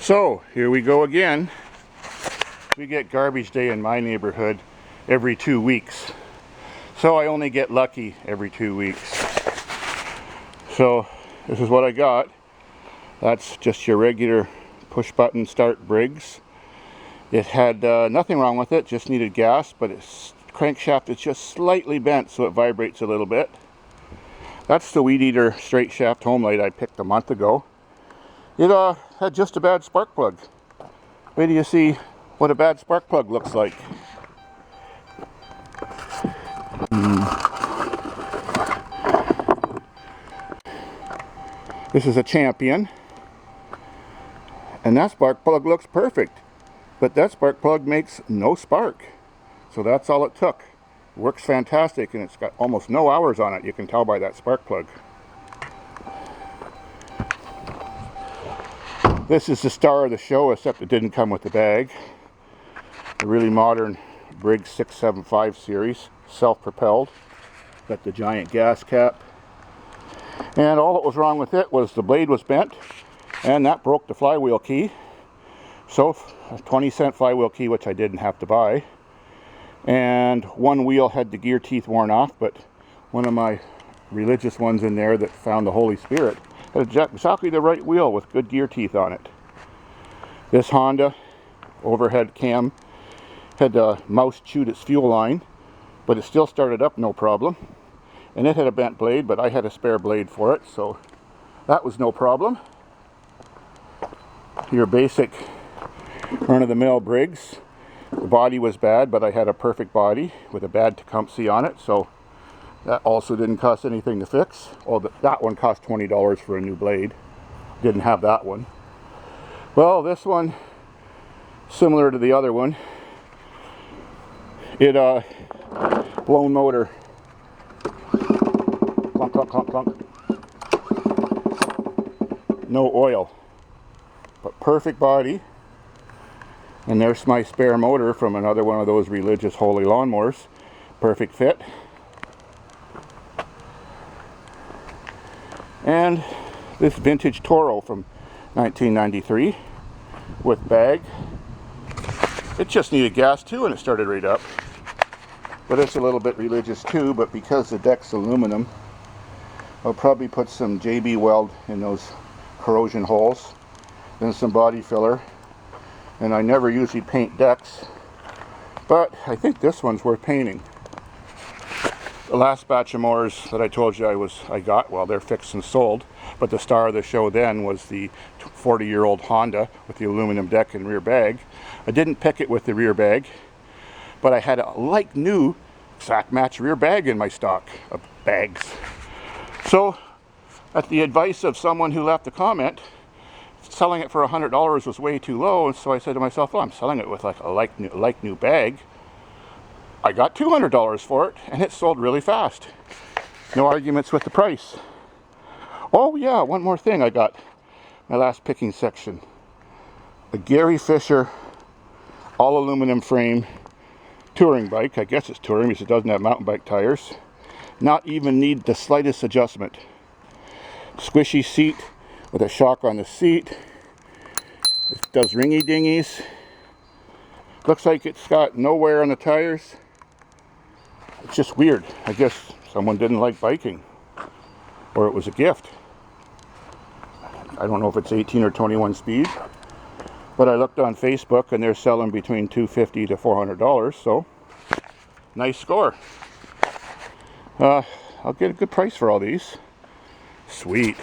So here we go again. We get garbage day in my neighborhood every 2 weeks. So I only get lucky every 2 weeks. So this is what I got. That's just your regular push button start Briggs. It had nothing wrong with it, just needed gas, but its crankshaft is just slightly bent so it vibrates a little bit. That's the Weed Eater straight shaft home light I picked a month ago. It had just a bad spark plug. Wait till you see what a bad spark plug looks like. This is a Champion, and that spark plug looks perfect, but that spark plug makes no spark. So that's all it took. It works fantastic, and it's got almost no hours on it. You can tell by that spark plug. This is the star of the show, except it didn't come with the bag. A really modern Briggs 675 series, self-propelled. Got the giant gas cap. And all that was wrong with it was the blade was bent, and that broke the flywheel key. So a 20-cent flywheel key, which I didn't have to buy. And one wheel had the gear teeth worn off, but one of my religious ones in there that found the Holy Spirit had exactly the right wheel with good gear teeth on it. This Honda overhead cam had mouse chewed its fuel line, but it still started up no problem. And it had a bent blade, but I had a spare blade for it, so that was no problem. Your basic run-of-the-mill Briggs. The body was bad, but I had a perfect body with a bad Tecumseh on it, so that also didn't cost anything to fix. Oh, that one cost $20 for a new blade. Didn't have that one. Well, this one, similar to the other one, it blown motor. Clunk, clunk, clunk, clunk. No oil, but perfect body. And there's my spare motor from another one of those religious holy lawnmowers. Perfect fit. And this vintage Toro from 1993 with bag. It just needed gas too, and it started right up. But it's a little bit religious too, but because the deck's aluminum, I'll probably put some JB weld in those corrosion holes, then some body filler. And I never usually paint decks, but I think this one's worth painting. The last batch of mowers that I told you I got, well, they're fixed and sold, but the star of the show then was the 40-year-old Honda with the aluminum deck and rear bag. I didn't pick it with the rear bag, but I had a like new exact match rear bag in my stock of bags. So, at the advice of someone who left a comment, selling it for $100 was way too low, and so I said to myself, well, I'm selling it with like a like new bag. I got $200 for it, and it sold really fast. No arguments with the price. Oh yeah, one more thing I got. My last picking section. A Gary Fisher all aluminum frame touring bike. I guess it's touring because it doesn't have mountain bike tires. Not even need the slightest adjustment. Squishy seat with a shock on the seat. It does ringy dingies. Looks like it's got no wear on the tires. It's just weird. I guess someone didn't like biking, or it was a gift. I don't know if it's 18 or 21 speed, but I looked on Facebook and they're selling between $250 to $400, so nice score. I'll get a good price for all these. Sweet.